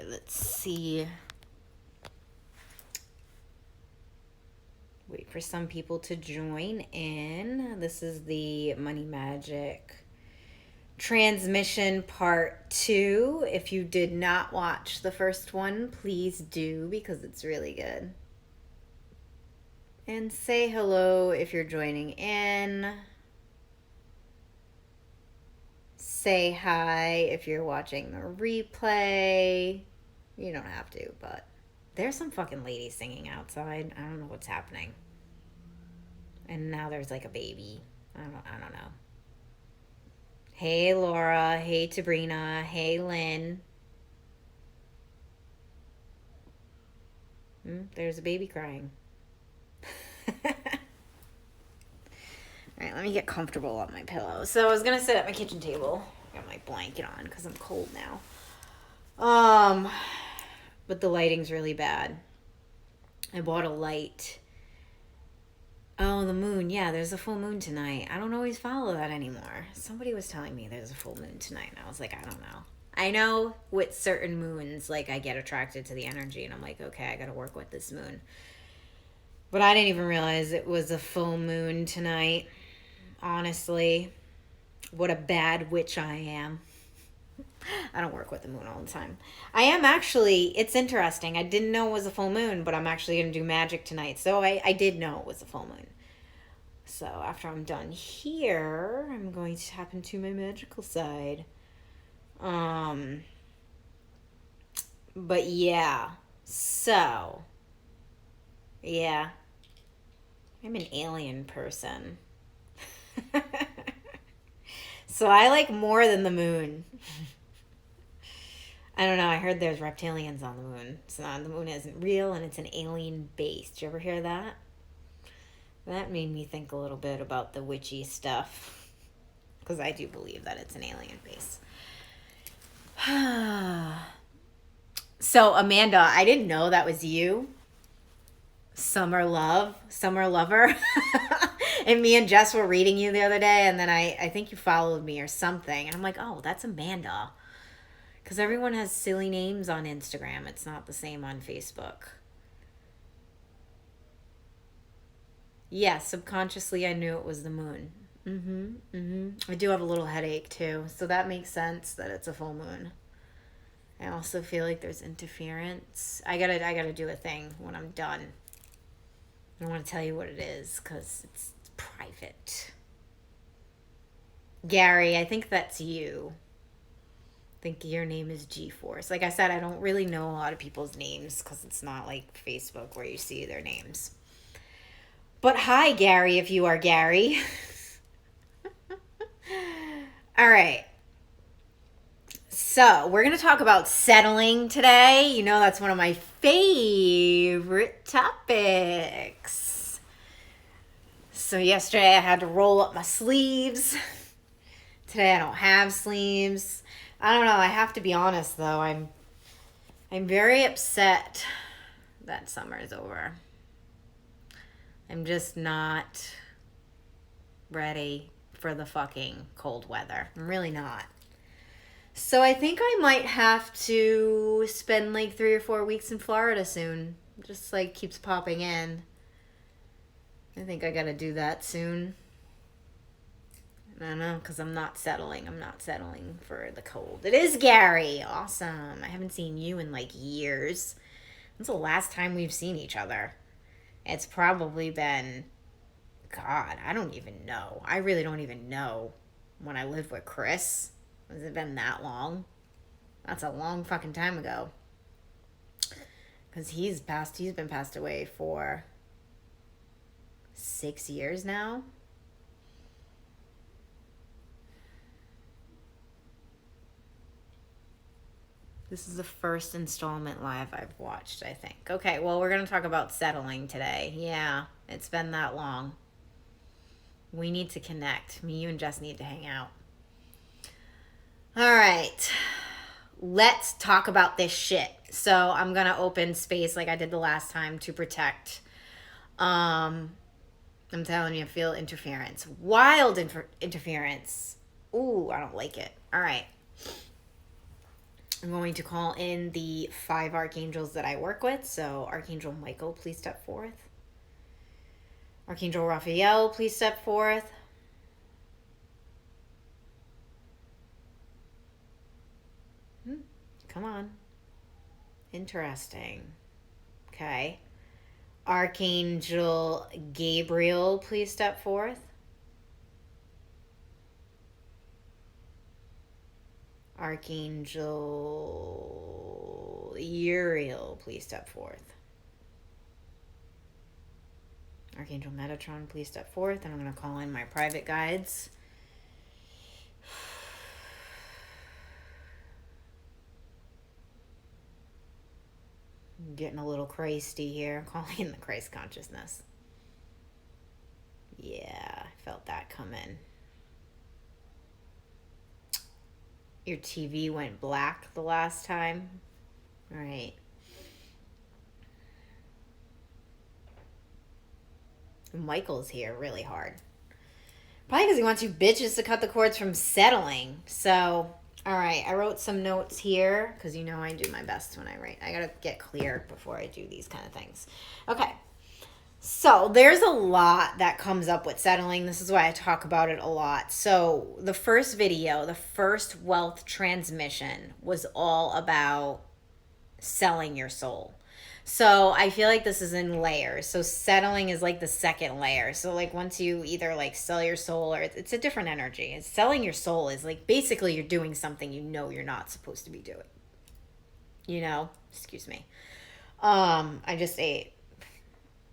let's see. Wait for some people to join in. This is the Money Magic transmission part 2. If you did not watch the first one, please do, because it's really good. And say hello if you're joining in. Say hi if you're watching the replay. You don't have to, but there's some fucking ladies singing outside. I don't know what's happening. And now there's like a baby. I don't know. Hey Laura, hey Sabrina, hey Lynn. There's a baby crying. Alright, let me get comfortable on my pillow. So I was gonna sit at my kitchen table. I got my blanket on because I'm cold now. But the lighting's really bad. I bought a light. Oh, the moon. Yeah, there's a full moon tonight. I don't always follow that anymore. Somebody was telling me there's a full moon tonight, and I was like, I don't know. I know with certain moons, like, I get attracted to the energy, and I'm like, okay, I gotta work with this moon. But I didn't even realize it was a full moon tonight. Honestly, what a bad witch I am. I don't work with the moon all the time. I am actually, it's interesting. I didn't know it was a full moon, but I'm actually going to do magic tonight. So I did know it was a full moon. So after I'm done here, I'm going to tap into my magical side. But yeah. So, yeah. I'm an alien person. So I like more than the moon. I don't know. I heard there's reptilians on the moon. So the moon isn't real and it's an alien base. Did you ever hear that? That made me think a little bit about the witchy stuff. Because I do believe that it's an alien base. So, Amanda, I didn't know that was you. Summer Lover. And me and Jess were reading you the other day, and then I think you followed me or something. And I'm like, oh, that's Amanda. Because everyone has silly names on Instagram. It's not the same on Facebook. Yeah, subconsciously I knew it was the moon. I do have a little headache too, so that makes sense that it's a full moon. I also feel like there's interference. I gotta do a thing when I'm done. I don't want to tell you what it is because it's private. Gary, I think that's you. I think your name is G-Force. Like I said, I don't really know a lot of people's names because it's not like Facebook where you see their names. But hi, Gary, if you are Gary. All right. So, we're going to talk about settling today. You know, that's one of my favorite topics. So, yesterday I had to roll up my sleeves. Today I don't have sleeves. I don't know. I have to be honest, though. I'm very upset that summer is over. I'm just not ready for the fucking cold weather. I'm really not. So I think I might have to spend like 3 or 4 weeks in Florida soon. Just like keeps popping in. I think I gotta do that soon. I don't know, because I'm not settling. I'm not settling for the cold. It is Gary. Awesome. I haven't seen you in like years. When's the last time we've seen each other? It's probably been, God, I don't even know. I really don't even know when I lived with Chris. Has it been that long? That's a long fucking time ago. Because he's been passed away for 6 years now. This is the first installment live I've watched, I think. Okay, well, we're going to talk about settling today. Yeah, it's been that long. We need to connect. Me, you, and Jess need to hang out. All right. Let's talk about this shit. So I'm going to open space like I did the last time to protect. I'm telling you, I feel interference. Wild interference. Ooh, I don't like it. All right. I'm going to call in the 5 archangels that I work with. So, Archangel Michael, please step forth. Archangel Raphael, please step forth. Come on. Interesting. Okay. Archangel Gabriel, please step forth. Archangel Uriel, please step forth. Archangel Metatron, please step forth. And I'm going to call in my private guides. I'm getting a little crazy here. Calling in the Christ consciousness. Yeah, I felt that come in. Your TV went black the last time. All right. Michael's here really hard. Probably because he wants you bitches to cut the cords from settling. So, all right. I wrote some notes here because you know I do my best when I write. I got to get clear before I do these kind of things. Okay. So there's a lot that comes up with settling. This is why I talk about it a lot. So the first video, the first wealth transmission was all about selling your soul. So I feel like this is in layers. So settling is like the second layer. So like once you either like sell your soul or it's a different energy. And selling your soul is like basically you're doing something you know you're not supposed to be doing. You know? Excuse me. I just ate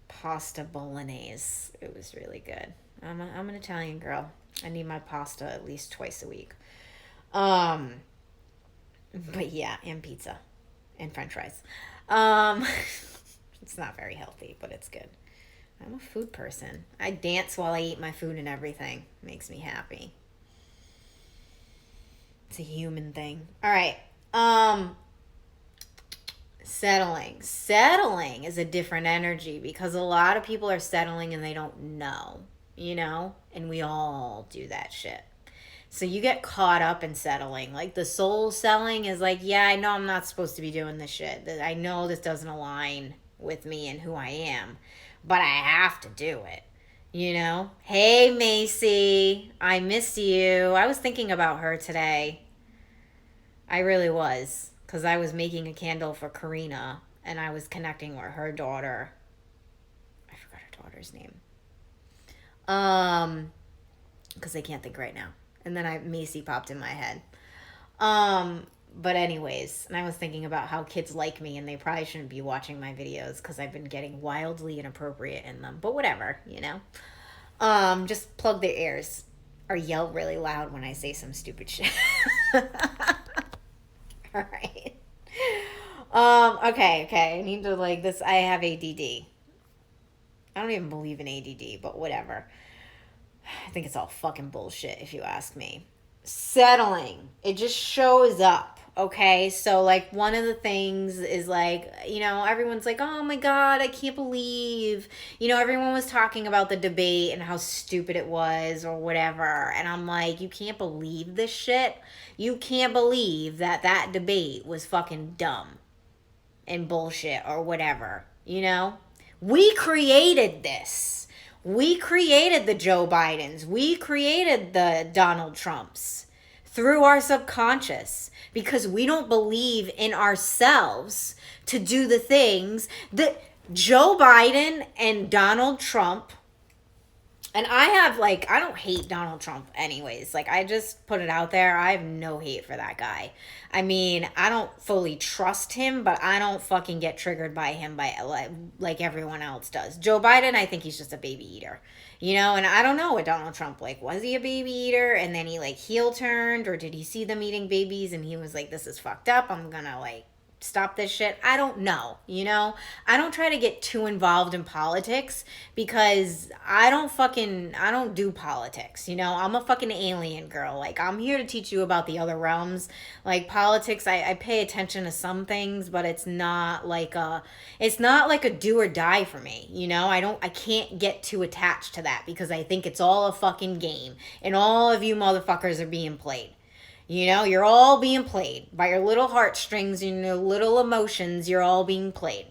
pasta bolognese. It was really good. I'm an Italian girl. I need my pasta at least twice a week. But yeah, and pizza and french fries. It's not very healthy, but it's good. I'm a food person. I dance while I eat my food and everything. Makes me happy. It's a human thing. All right. Settling is a different energy because a lot of people are settling and they don't know, you know, and we all do that shit. So you get caught up in settling. Like the soul selling is like, yeah, I know I'm not supposed to be doing this shit. I know this doesn't align with me and who I am, but I have to do it. You know? Hey, Macy, I miss you. I was thinking about her today. I really was. Because I was making a candle for Karina and I was connecting with her daughter. I forgot her daughter's name. Because I can't think right now. And then Macy popped in my head. But anyways, and I was thinking about how kids like me and they probably shouldn't be watching my videos because I've been getting wildly inappropriate in them. But whatever, you know. Just plug their ears or yell really loud when I say some stupid shit. All right. Okay. I need to like this. I have ADD. I don't even believe in ADD, but whatever. I think it's all fucking bullshit if you ask me. Settling. It just shows up. Okay. So like one of the things is like, you know, everyone's like, oh my God, I can't believe, you know, everyone was talking about the debate and how stupid it was or whatever. And I'm like, you can't believe this shit. You can't believe that debate was fucking dumb and bullshit or whatever, you know? We created this. We created the Joe Bidens. We created the Donald Trumps through our subconscious because we don't believe in ourselves to do the things that Joe Biden and Donald Trump. And I don't hate Donald Trump anyways. Like, I just put it out there. I have no hate for that guy. I mean, I don't fully trust him, but I don't fucking get triggered by him like everyone else does. Joe Biden, I think he's just a baby eater. You know, and I don't know what Donald Trump, like, was he a baby eater? And then he, like, heel turned? Or did he see them eating babies and he was like, this is fucked up. I'm gonna, like, stop this shit. I don't know, you know? I don't try to get too involved in politics because I don't do politics, you know? I'm a fucking alien girl. Like, I'm here to teach you about the other realms. Like, politics, I pay attention to some things, but it's not like a do or die for me, you know? I can't get too attached to that because I think it's all a fucking game and all of you motherfuckers are being played. You know, you're all being played by your little heartstrings and your little emotions. You're all being played.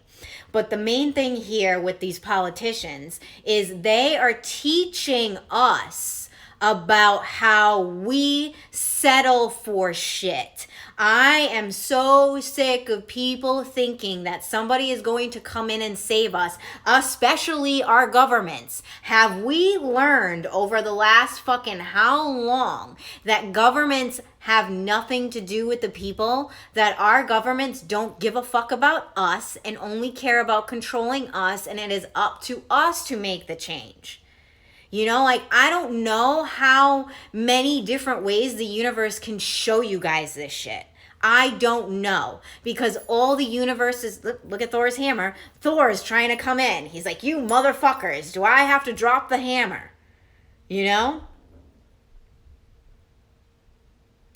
But the main thing here with these politicians is they are teaching us about how we settle for shit. I am so sick of people thinking that somebody is going to come in and save us, especially our governments. Have we learned over the last fucking how long that governments have nothing to do with the people, that our governments don't give a fuck about us and only care about controlling us, and it is up to us to make the change? You know, like, I don't know how many different ways the universe can show you guys this shit. I don't know, because all the universe is, look at Thor's hammer. Thor is trying to come in. He's like, you motherfuckers, do I have to drop the hammer? You know?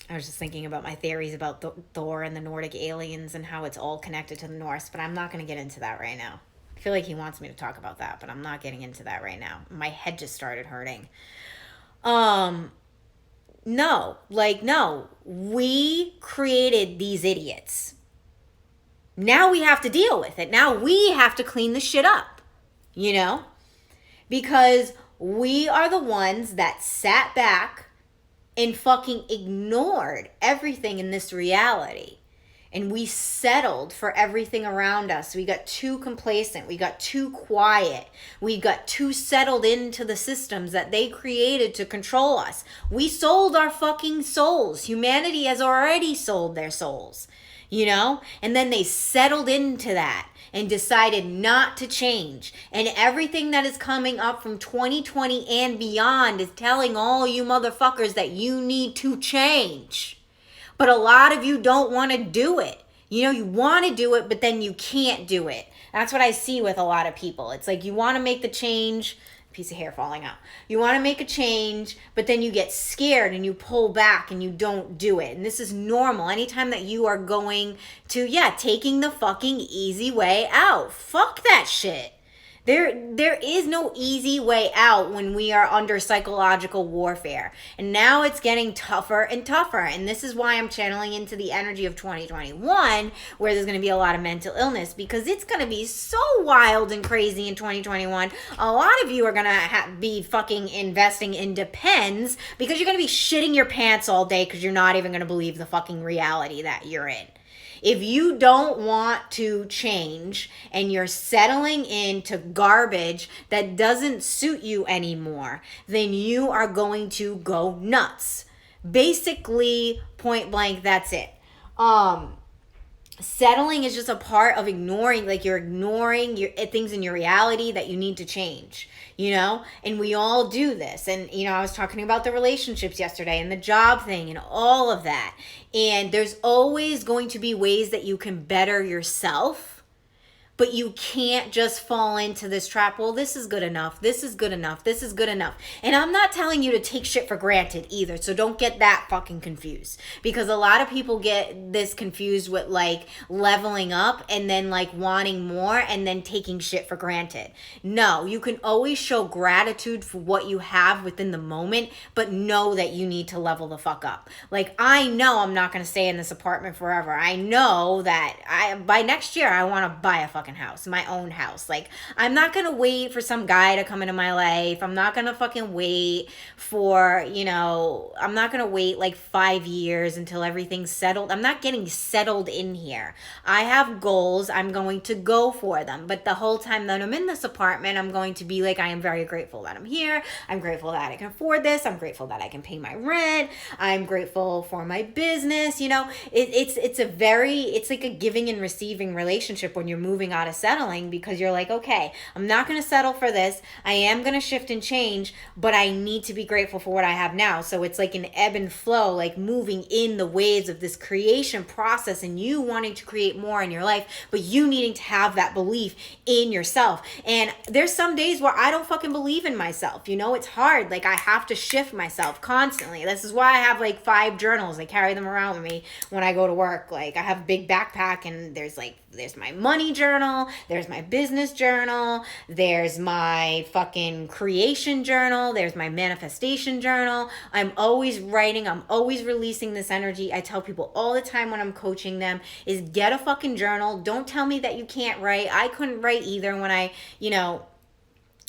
I was just thinking about my theories about Thor and the Nordic aliens and how it's all connected to the Norse, but I'm not going to get into that right now. I feel like he wants me to talk about that, but I'm not getting into that right now. My head just started hurting. No, we created these idiots. Now we have to deal with it. Now we have to clean the shit up, you know? Because we are the ones that sat back and fucking ignored everything in this reality. And we settled for everything around us. We got too complacent. We got too quiet. We got too settled into the systems that they created to control us. We sold our fucking souls. Humanity has already sold their souls, you know? And then they settled into that and decided not to change. And everything that is coming up from 2020 and beyond is telling all you motherfuckers that you need to change. But a lot of you don't want to do it. You know, you want to do it, but then you can't do it. That's what I see with a lot of people. It's like you want to make the change, piece of hair falling out. You want to make a change, but then you get scared and you pull back and you don't do it. And this is normal. Anytime that you are going to, taking the fucking easy way out. Fuck that shit. There is no easy way out when we are under psychological warfare. And now it's getting tougher and tougher. And this is why I'm channeling into the energy of 2021, where there's going to be a lot of mental illness, because it's going to be so wild and crazy in 2021. A lot of you are going to be fucking investing in Depends, because you're going to be shitting your pants all day because you're not even going to believe the fucking reality that you're in. If you don't want to change and you're settling into garbage that doesn't suit you anymore, then you are going to go nuts. Basically, point blank, that's it. Settling is just a part of ignoring, like you're ignoring things in your reality that you need to change, you know? And we all do this. And, you know, I was talking about the relationships yesterday and the job thing and all of that. And there's always going to be ways that you can better yourself. But you can't just fall into this trap. Well, this is good enough. This is good enough. This is good enough. And I'm not telling you to take shit for granted either. So don't get that fucking confused. Because a lot of people get this confused with like leveling up and then like wanting more and then taking shit for granted. No, you can always show gratitude for what you have within the moment, but know that you need to level the fuck up. Like, I know I'm not going to stay in this apartment forever. I know that by next year I want to buy a fucking house, my own house. Like, I'm not gonna wait for some guy to come into my life. I'm not gonna fucking wait for, you know, I'm not gonna wait like 5 years until everything's settled. I'm not getting settled in here. I have goals. I'm going to go for them. But the whole time that I'm in this apartment, I'm going to be like, I am very grateful that I'm here. I'm grateful that I can afford this. I'm grateful that I can pay my rent. I'm grateful for my business. You know, it's like a giving and receiving relationship when you're moving out of settling, because you're like, okay, I'm not going to settle for this. I am going to shift and change, but I need to be grateful for what I have now. So it's like an ebb and flow, like moving in the waves of this creation process and you wanting to create more in your life, but you needing to have that belief in yourself. And there's some days where I don't fucking believe in myself. You know, it's hard. Like, I have to shift myself constantly. This is why I have like 5 journals. I carry them around with me when I go to work. Like, I have a big backpack and there's my money journal. journal, there's my business journal, there's my fucking creation journal, there's my manifestation journal. I'm always writing, I'm always releasing this energy. I tell people all the time when I'm coaching them is get a fucking journal. Don't tell me that you can't write. I couldn't write either when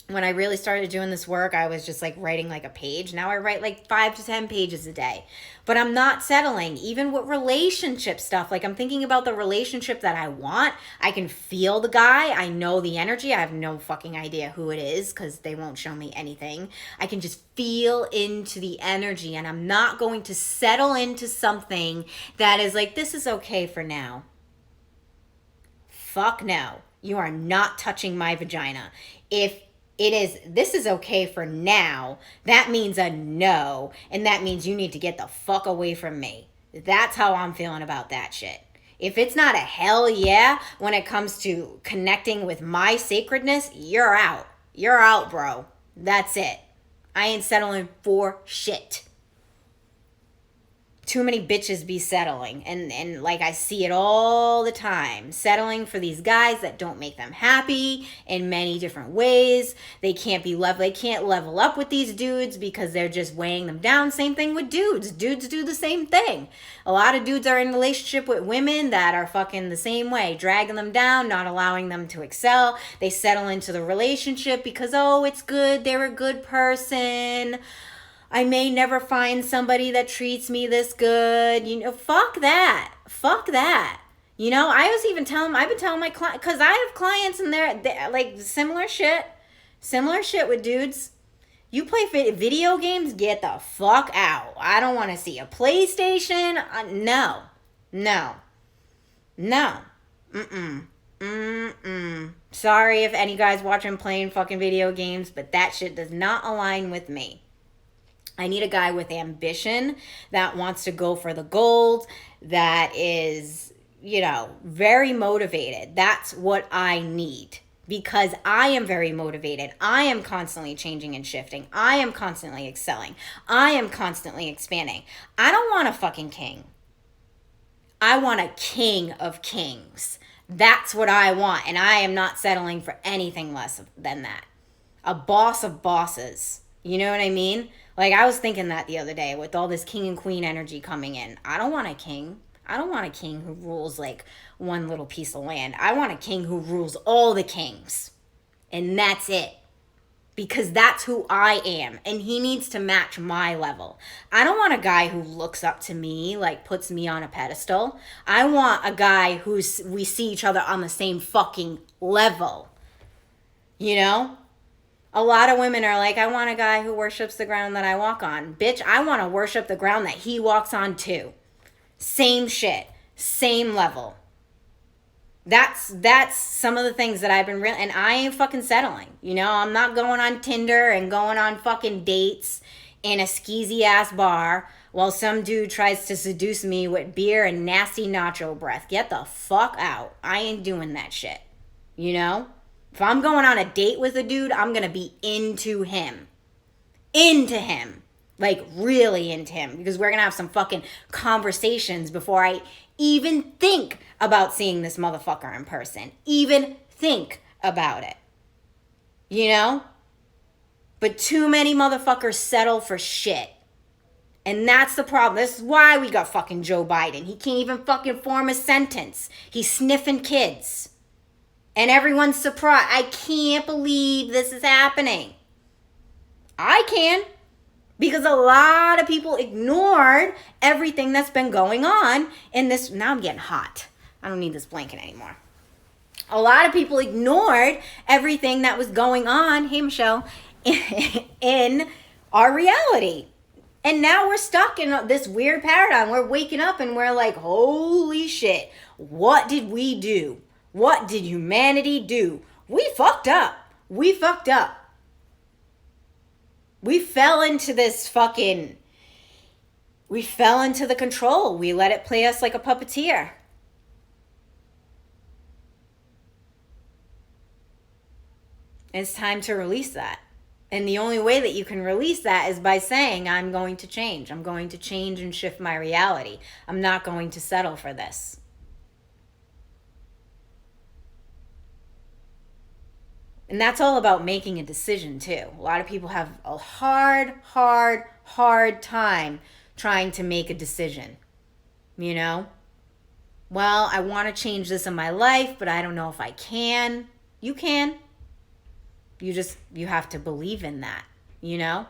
when I really started doing this work, I was just like writing like a page. Now I write like 5 to 10 pages a day. But I'm not settling. Even with relationship stuff, like I'm thinking about the relationship that I want. I can feel the guy. I know the energy. I have no fucking idea who it is because they won't show me anything. I can just feel into the energy, and I'm not going to settle into something that is like, this is okay for now. Fuck no. You are not touching my vagina. If this is okay for now, that means a no, and that means you need to get the fuck away from me. That's how I'm feeling about that shit. If it's not a hell yeah when it comes to connecting with my sacredness, you're out. You're out, bro. That's it. I ain't settling for shit. Too many bitches be settling, and like I see it all the time, settling for these guys that don't make them happy in many different ways. They can't level up with these dudes because they're just weighing them down. Same thing with dudes do the same thing. A lot of dudes are in relationship with women that are fucking the same way, dragging them down, not allowing them to excel. They settle into the relationship because, oh, it's good, they're a good person, I may never find somebody that treats me this good. Fuck that. Fuck that. I've been telling my clients, because I have clients and they're like similar shit with dudes. You play video games, get the fuck out. I don't want to see a PlayStation. No. Sorry if any guys watching playing fucking video games, but that shit does not align with me. I need a guy with ambition that wants to go for the gold, that is, very motivated. That's what I need, because I am very motivated. I am constantly changing and shifting. I am constantly excelling. I am constantly expanding. I don't want a fucking king. I want a king of kings. That's what I want, and I am not settling for anything less than that. A boss of bosses. You know what I mean? Like, I was thinking that the other day with all this king and queen energy coming in. I don't want a king. I don't want a king who rules like one little piece of land. I want a king who rules all the kings. And that's it. Because that's who I am. And he needs to match my level. I don't want a guy who looks up to me, like puts me on a pedestal. I want a guy we see each other on the same fucking level. A lot of women are like, I want a guy who worships the ground that I walk on. Bitch, I want to worship the ground that he walks on too. Same shit. Same level. That's some of the things that I've been and I ain't fucking settling. I'm not going on Tinder and going on fucking dates in a skeezy ass bar while some dude tries to seduce me with beer and nasty nacho breath. Get the fuck out. I ain't doing that shit. If I'm going on a date with a dude, I'm going to be into him. Into him. Like, really into him. Because we're going to have some fucking conversations before I even think about seeing this motherfucker in person. Even think about it. But too many motherfuckers settle for shit. And that's the problem. This is why we got fucking Joe Biden. He can't even fucking form a sentence. He's sniffing kids. And everyone's surprised. I can't believe this is happening. I can. Because a lot of people ignored everything that's been going on in this. Now I'm getting hot. I don't need this blanket anymore. A lot of people ignored everything that was going on, hey Michelle, in our reality. And now we're stuck in this weird paradigm. We're waking up and we're like, holy shit, what did we do? What did humanity do? We fucked up. We fucked up. We fell into this fucking... We fell into the control. We let it play us like a puppeteer. It's time to release that. And the only way that you can release that is by saying, I'm going to change. I'm going to change and shift my reality. I'm not going to settle for this. And that's all about making a decision too. A lot of people have a hard time trying to make a decision. You know? Well, I want to change this in my life, but I don't know if I can. You can. You have to believe in that, you know?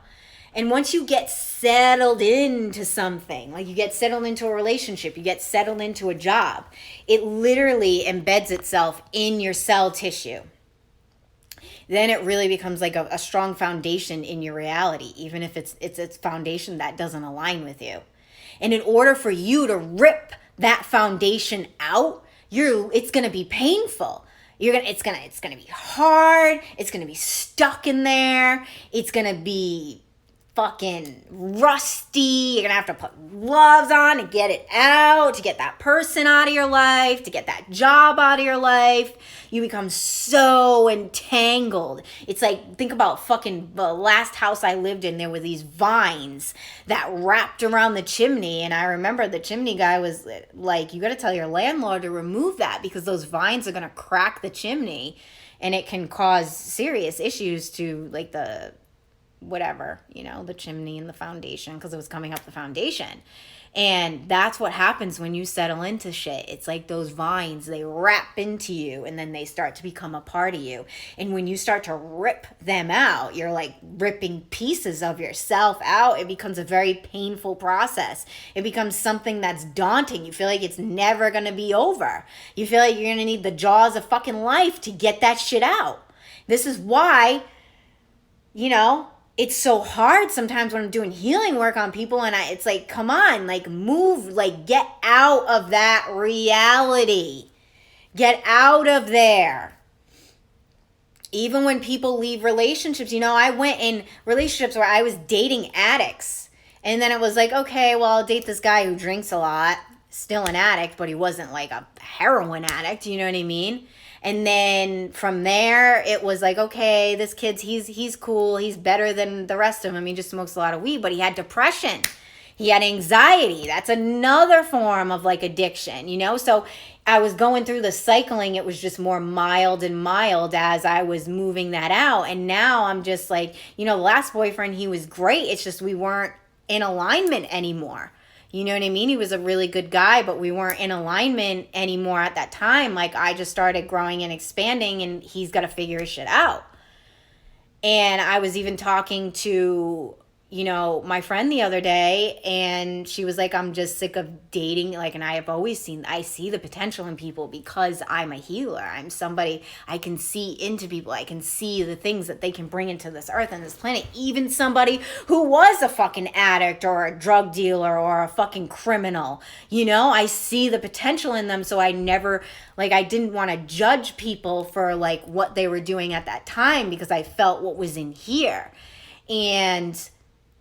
And once you get settled into something, like you get settled into a relationship, you get settled into a job, it literally embeds itself in your cell tissue. Then it really becomes like a strong foundation in your reality, even if it's foundation that doesn't align with you. And in order for you to rip that foundation out, it's going to be painful. It's going to be hard. It's going to be stuck in there. It's going to be fucking rusty. You're going to have to put gloves on to get it out, to get that person out of your life, to get that job out of your life. You become so entangled. It's like, think about fucking the last house I lived in. There were these vines that wrapped around the chimney. And I remember the chimney guy was like, you got to tell your landlord to remove that because those vines are going to crack the chimney and it can cause serious issues to like the whatever, the chimney and the foundation, because it was coming up the foundation. And that's what happens when you settle into shit. It's like those vines, they wrap into you and then they start to become a part of you. And when you start to rip them out, you're like ripping pieces of yourself out. It becomes a very painful process. It becomes something that's daunting. You feel like it's never going to be over. You feel like you're going to need the jaws of fucking life to get that shit out. This is why, it's so hard sometimes when I'm doing healing work on people and it's like, come on, like move, like get out of that reality. Get out of there. Even when people leave relationships, I went in relationships where I was dating addicts. And then it was like, okay, well, I'll date this guy who drinks a lot, still an addict, but he wasn't like a heroin addict, you know what I mean? And then from there, it was like, okay, this kid's, he's cool. He's better than the rest of them. He just smokes a lot of weed, but he had depression. He had anxiety. That's another form of like addiction, So I was going through the cycling. It was just more mild and mild as I was moving that out. And now I'm just like, the last boyfriend, he was great. It's just we weren't in alignment anymore. You know what I mean? He was a really good guy, but we weren't in alignment anymore at that time. Like, I just started growing and expanding, and he's got to figure his shit out. And I was even talking to, my friend the other day, and she was like, I'm just sick of dating. Like, and I see the potential in people because I'm a healer. I'm somebody, I can see into people. I can see the things that they can bring into this earth and this planet. Even somebody who was a fucking addict or a drug dealer or a fucking criminal, I see the potential in them. So I never, I didn't want to judge people for like what they were doing at that time because I felt what was in here. And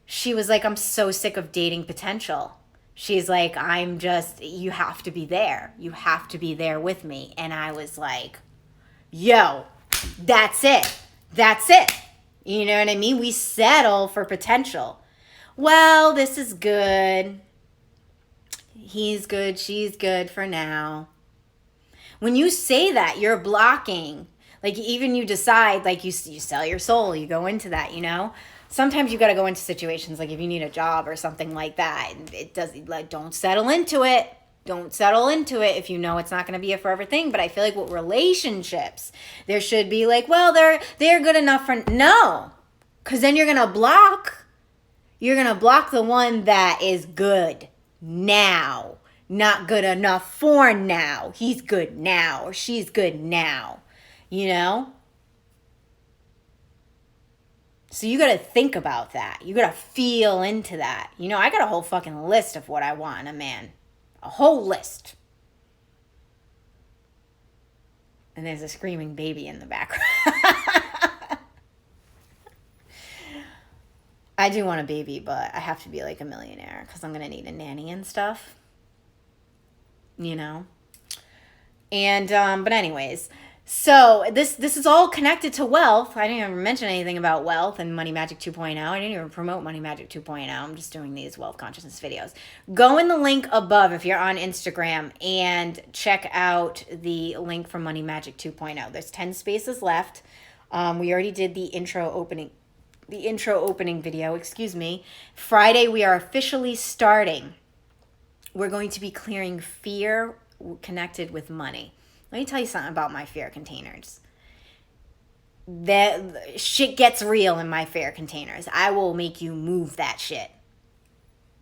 she was like, I'm so sick of dating potential. She's like, you have to be there. You have to be there with me. And I was like, yo, that's it. That's it. You know what I mean? We settle for potential. Well, this is good. He's good. She's good for now. When you say that, you're blocking. Like, even you decide, like, you sell your soul. You go into that, Sometimes you got to go into situations like if you need a job or something like that. Don't settle into it. Don't settle into it if you know it's not going to be a forever thing. But I feel like with relationships, there should be like, well, they're good enough for no, because then you're gonna block the one that is good now, not good enough for now. He's good now or she's good now, So you got to think about that. You got to feel into that. I got a whole fucking list of what I want in a man. A whole list. And there's a screaming baby in the background. I do want a baby, but I have to be like a millionaire because I'm going to need a nanny and stuff. And, but anyways... So this is all connected to wealth. I didn't even mention anything about wealth and Money Magic 2.0. I didn't even promote Money Magic 2.0. I'm just doing these wealth consciousness videos. Go in the link above if you're on Instagram and check out the link for Money Magic 2.0. There's 10 spaces left. We already did the intro opening video, excuse me. Friday, we are officially starting. We're going to be clearing fear connected with money. Let me tell you something about my fear containers. That shit gets real in my fear containers. I will make you move that shit.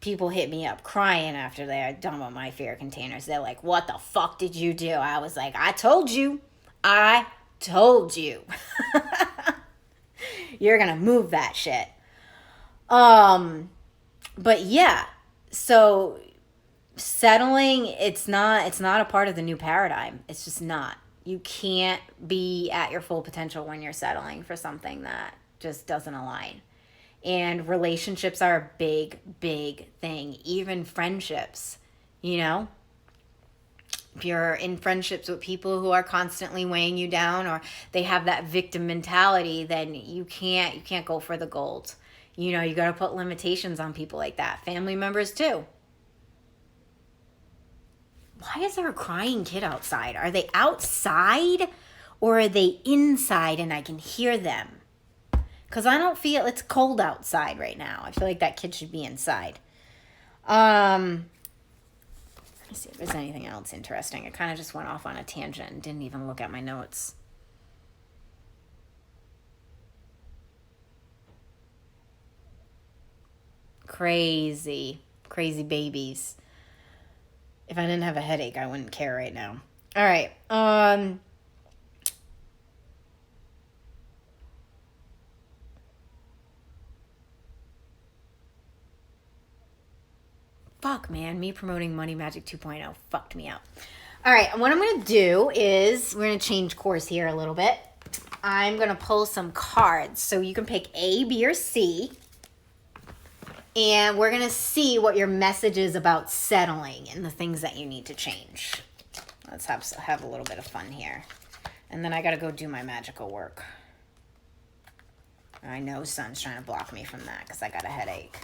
People hit me up crying after they are done with my fear containers. They're like, what the fuck did you do? I was like, I told you. I told you. You're gonna move that shit. But yeah, so settling, it's not a part of the new paradigm. It's just not. You can't be at your full potential when you're settling for something that just doesn't align. And relationships are a big, big thing. Even friendships, you know? If you're in friendships with people who are constantly weighing you down, or they have that victim mentality, then you can't go for the gold. You know, you got to put limitations on people like that. Family members too. Why is there a crying kid outside? Are they outside or are they inside and I can hear them? Because I don't feel, it's cold outside right now. I feel like that kid should be inside. Let me see if there's anything else interesting. I kind of just went off on a tangent and didn't even look at my notes. Crazy babies. If I didn't have a headache, I wouldn't care right now. All right. Fuck, man. Me promoting Money Magic 2.0 fucked me up. All right. What I'm going to do is we're going to change course here a little bit. I'm going to pull some cards. So you can pick A, B, or C. And we're going to see what your message is about settling and the things that you need to change. Let's have a little bit of fun here. And then I got to go do my magical work. I know Sun's trying to block me from that because I got a headache.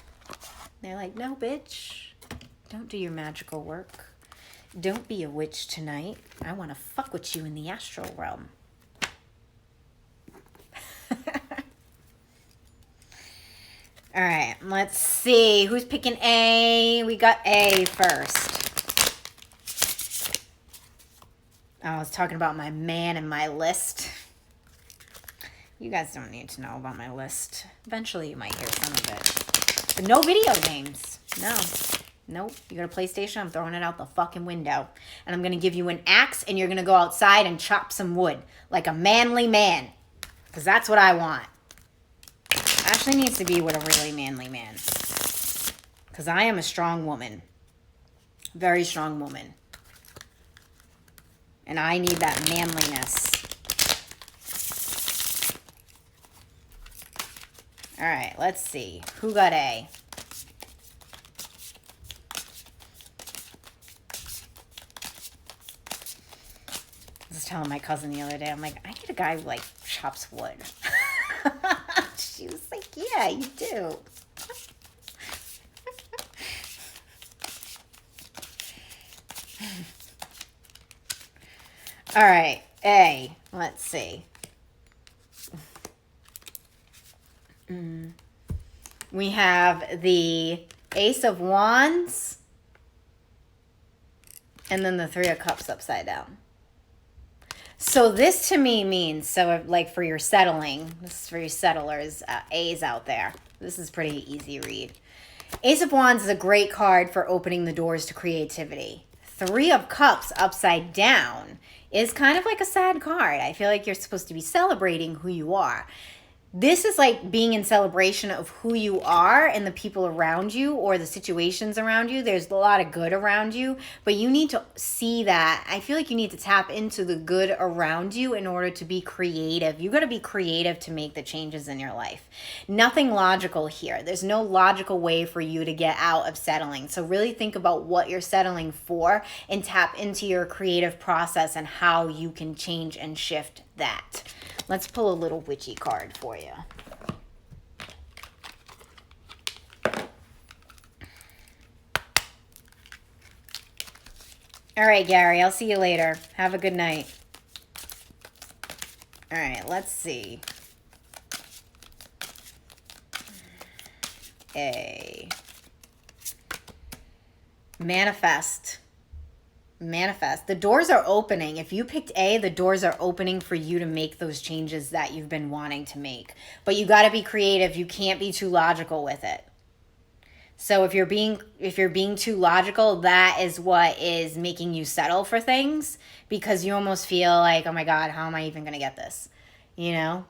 They're like, no, bitch. Don't do your magical work. Don't be a witch tonight. I want to fuck with you in the astral realm. All right, let's see. Who's picking A? We got A first. I was talking about my man and my list. You guys don't need to know about my list. Eventually, you might hear some of it. But no video games. No. Nope. You got a PlayStation, I'm throwing it out the fucking window. And I'm going to give you an axe, and you're going to go outside and chop some wood. Like a manly man. Because that's what I want. Ashley needs to be with a really manly man. Because I am a strong woman. Very strong woman. And I need that manliness. All right, let's see. Who got A? I was telling my cousin the other day, I'm like, I need a guy who, like, chops wood. She was like, yeah, you do. All right, A. Let's see. We have the Ace of Wands and then the Three of Cups upside down. So this to me means, so like for your settling, this is for your settlers, A's out there. This is pretty easy read. Ace of Wands is a great card for opening the doors to creativity. Three of Cups upside down is kind of like a sad card. I feel like you're supposed to be celebrating who you are. This is like being in celebration of who you are and the people around you or the situations around you. There's a lot of good around you, but you need to see that. I feel like you need to tap into the good around you in order to be creative. You got to be creative to make the changes in your life. Nothing logical here. There's no logical way for you to get out of settling. So really think about what you're settling for and tap into your creative process and how you can change and shift that. Let's pull a little witchy card for you. All right, Gary, I'll see you later. Have a good night. All right, let's see. A. Manifest. Manifest. The doors are opening. If you picked A, the doors are opening for you to make those changes that you've been wanting to make. But you got to be creative. You can't be too logical with it. So if you're being too logical, that is what is making you settle for things, because you almost feel like, oh my God, how am I even going to get this? You know?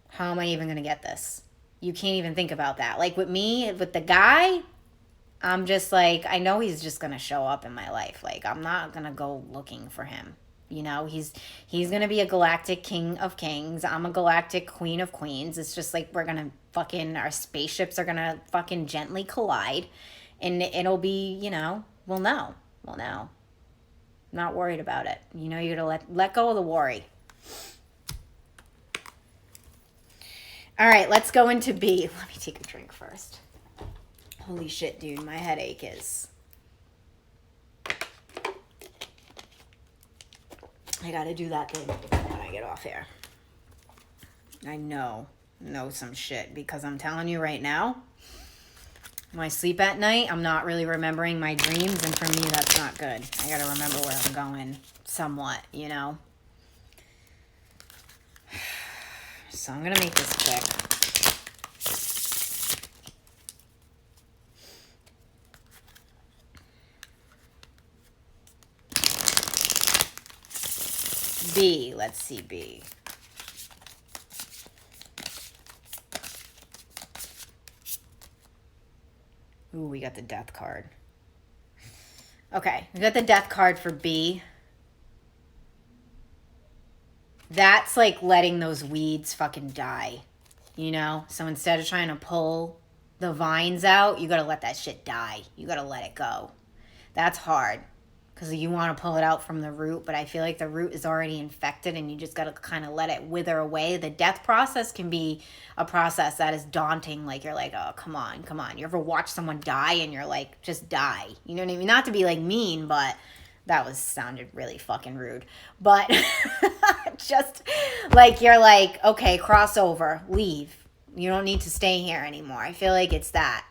How am I even going to get this? You can't even think about that. Like with me, with the guy, I'm just like, I know he's just going to show up in my life. Like, I'm not going to go looking for him. You know, he's going to be a galactic king of kings. I'm a galactic queen of queens. It's just like we're going to fucking, our spaceships are going to fucking gently collide. And it'll be, you know, we'll know. We'll know. Not worried about it. You know, you're going to let go of the worry. All right, let's go into B. Let me take a drink first. Holy shit, dude, my headache is... I gotta do that thing when I get off here. I know some shit, because I'm telling you right now, when I sleep at night, I'm not really remembering my dreams, and for me, that's not good. I gotta remember where I'm going somewhat, you know? So I'm gonna make this quick. B, let's see B. Ooh, we got the death card. Okay, we got the death card for B. That's like letting those weeds fucking die, you know? So instead of trying to pull the vines out, you gotta let that shit die. You gotta let it go. That's hard, because you want to pull it out from the root, but I feel like the root is already infected and you just got to kind of let it wither away. The death process can be a process that is daunting. Like, you're like, oh, come on. You ever watch someone die and you're like, just die? You know what I mean? Not to be like mean, but that sounded really fucking rude. But just like, you're like, okay, cross over, leave. You don't need to stay here anymore. I feel like it's that.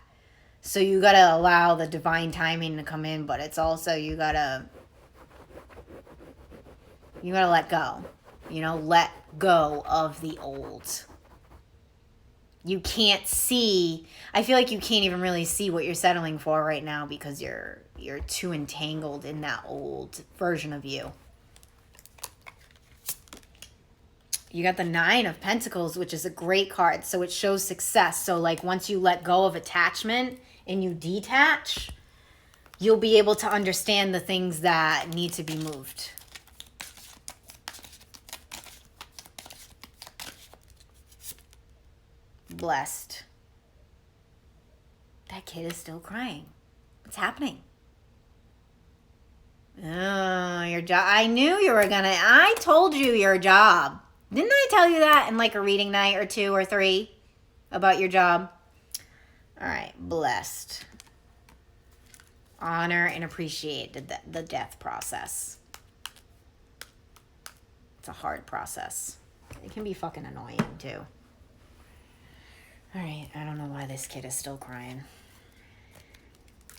So you got to allow the divine timing to come in, but it's also you got to let go. You know, let go of the old. You can't see, I feel like you can't even really see what you're settling for right now, because you're too entangled in that old version of you. You got the 9 of Pentacles, which is a great card. So it shows success. So like once you let go of attachment and you detach, you'll be able to understand the things that need to be moved. Blessed. That kid is still crying. What's happening? Oh, your job. I knew you were gonna. I told you your job. Didn't I tell you that in like a reading night or 2 or 3 about your job? All right, blessed. Honor and appreciate the death process. It's a hard process. It can be fucking annoying too. All right, I don't know why this kid is still crying.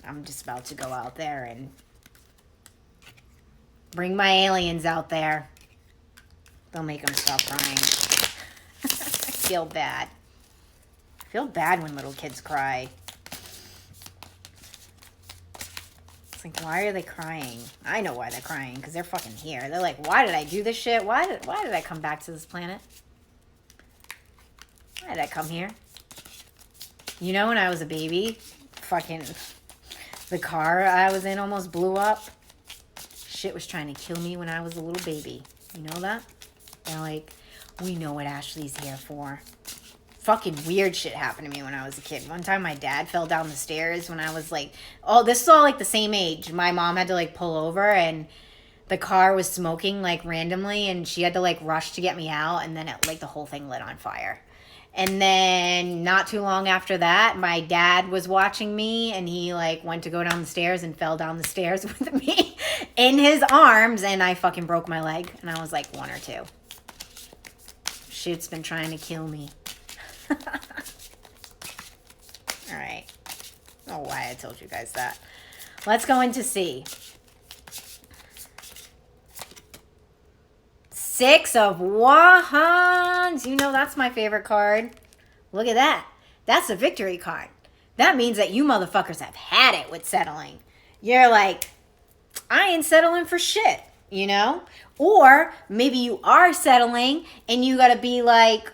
I'm just about to go out there and bring my aliens out there. They'll make them stop crying. I feel bad. I feel bad when little kids cry. It's like, why are they crying? I know why they're crying, because they're fucking here. They're like, why did I do this shit? Why did I come back to this planet? Why did I come here? You know, when I was a baby, fucking the car I was in almost blew up. Shit was trying to kill me when I was a little baby. You know that? They're like, we know what Ashley's here for. Fucking weird shit happened to me when I was a kid. One time my dad fell down the stairs when I was like, oh, this is all like the same age. My mom had to like pull over, and the car was smoking like randomly, and she had to like rush to get me out, and then it, like the whole thing lit on fire. And then not too long after that, my dad was watching me, and he like went to go down the stairs and fell down the stairs with me in his arms, and I fucking broke my leg, and I was like 1 or 2. Shit's been trying to kill me. All All right. I don't know why I told you guys that. Let's go into C. 6 of Wands. You know that's my favorite card. Look at that. That's a victory card. That means that you motherfuckers have had it with settling. You're like, I ain't settling for shit, you know? Or maybe you are settling and you gotta be like,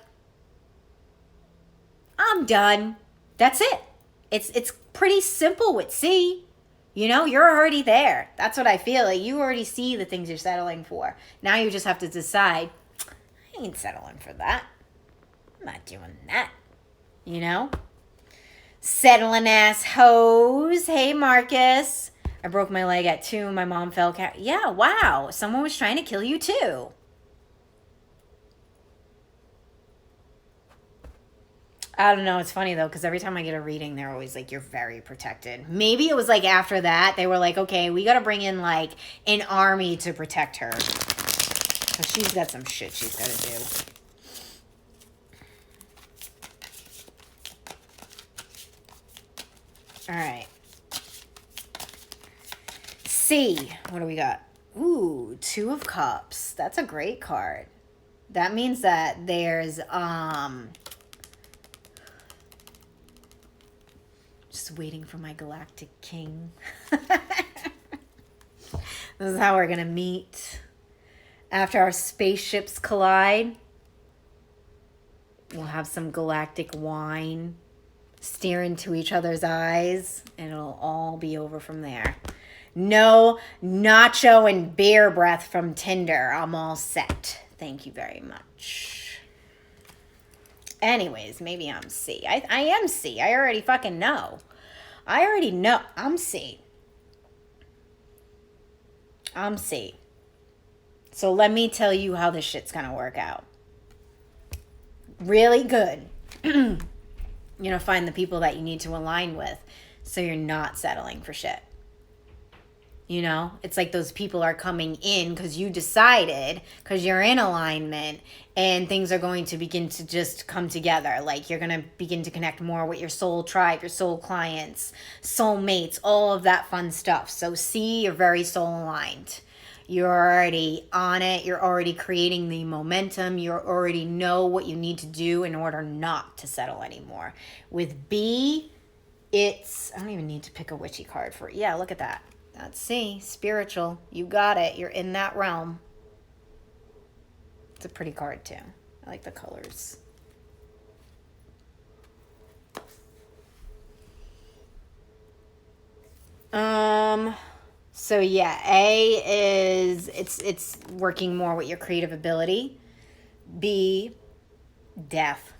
I'm done. That's it. It's pretty simple with C. You know, you're already there. That's what I feel. Like you already see the things you're settling for. Now you just have to decide, I ain't settling for that. I'm not doing that. You know? Settling ass hoes. Hey, Marcus. I broke my leg at 2. My mom fell. Yeah, wow. Someone was trying to kill you too. I don't know. It's funny, though, because every time I get a reading, they're always like, you're very protected. Maybe it was like after that, they were like, okay, we got to bring in like an army to protect her. Because she's got some shit she's got to do. All right. C. What do we got? Ooh, 2 of Cups. That's a great card. That means that there's, just waiting for my galactic king. This is how we're going to meet. After our spaceships collide, we'll have some galactic wine, stare into each other's eyes, and it'll all be over from there. No nacho and beer breath from Tinder. I'm all set. Thank you very much. Anyways, maybe I'm C. I am C. I already fucking know. I already know. I'm C. I'm C. So let me tell you how this shit's gonna work out. Really good. You're gonna find the people that you need to align with so you're not settling for shit. You know, it's like those people are coming in because you decided, because you're in alignment, and things are going to begin to just come together. Like you're going to begin to connect more with your soul tribe, your soul clients, soul mates, all of that fun stuff. So see, you're very soul aligned. You're already on it. You're already creating the momentum. You already know what you need to do in order not to settle anymore. With B, it's, I don't even need to pick a witchy card for it. Yeah, look at that. That's C, spiritual. You got it. You're in that realm. It's a pretty card too. I like the colors. So yeah, A is it's working more with your creative ability. B, death.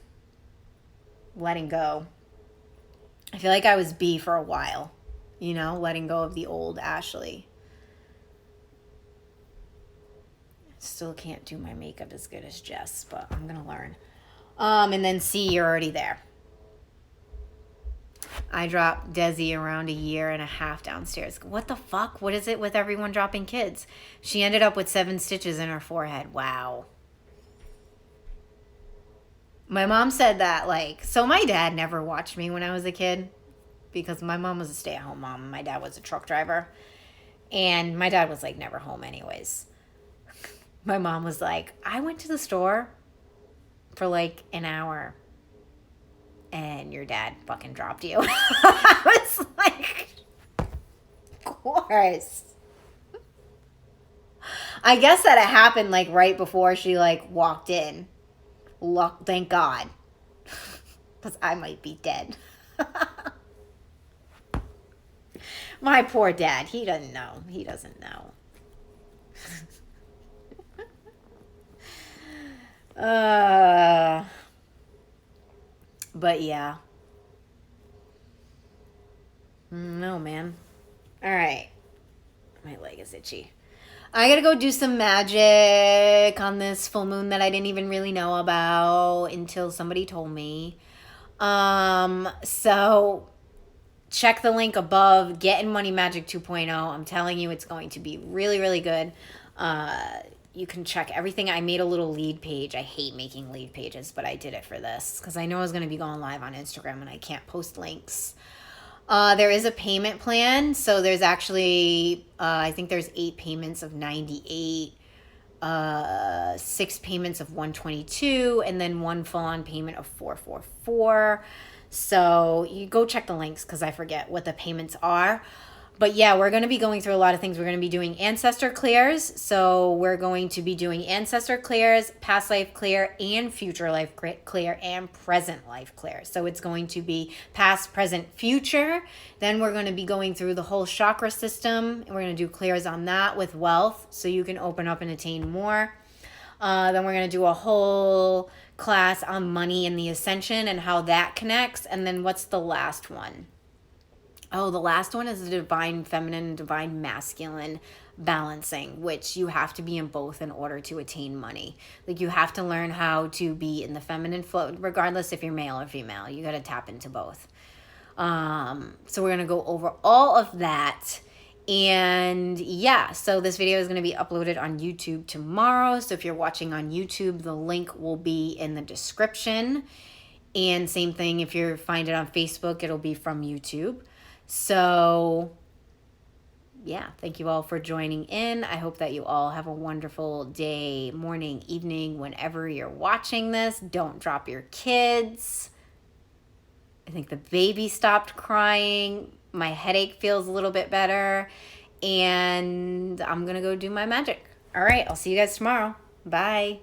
Letting go. I feel like I was B for a while. You know, letting go of the old Ashley. Still can't do my makeup as good as Jess, but I'm going to learn. And then C, you're already there. I dropped Desi around 1.5 years downstairs. What the fuck? What is it with everyone dropping kids? She ended up with 7 stitches in her forehead. Wow. My mom said that, like, so my dad never watched me when I was a kid. Because my mom was a stay-at-home mom and my dad was a truck driver. And my dad was, like, never home anyways. My mom was like, I went to the store for, like, an hour. And your dad fucking dropped you. I was like, of course. I guess that it happened, like, right before she, like, walked in. Thank God. Because I might be dead. My poor dad. He doesn't know. He doesn't know. But yeah. No, man. All right. My leg is itchy. I gotta go do some magic on this full moon that I didn't even really know about until somebody told me. So check the link above. Get in Money Magic 2.0. I'm telling you, it's going to be really, really good. you can check everything. I made a little lead page. I hate making lead pages, but I did it for this because I know I was going to be going live on Instagram and I can't post links. There is a payment plan. So there's actually, I think there's 8 payments of 98, 6 payments of 122, and then 1 full-on payment of 444. So you go check the links because I forget what the payments are. But yeah, we're going to be going through a lot of things. We're going to be doing ancestor clears. So we're going to be doing ancestor clears, past life clear, and future life clear, and present life clear. So it's going to be past, present, future. Then we're going to be going through the whole chakra system. And we're going to do clears on that with wealth so you can open up and attain more. Then we're going to do a whole class on money and the ascension and how that connects. And then what's the last one? Oh, the last one is the divine feminine, divine masculine balancing, which you have to be in both in order to attain money. Like you have to learn how to be in the feminine flow, regardless if you're male or female. You got to tap into both. So we're going to go over all of that. And yeah, so this video is going to be uploaded on YouTube tomorrow. So if you're watching on YouTube, the link will be in the description. And same thing, if you find it on Facebook, it'll be from YouTube. So yeah, thank you all for joining in. I hope that you all have a wonderful day, morning, evening, whenever you're watching this. Don't drop your kids. I think the baby stopped crying. My headache feels a little bit better. And I'm going to go do my magic. All right, I'll see you guys tomorrow. Bye.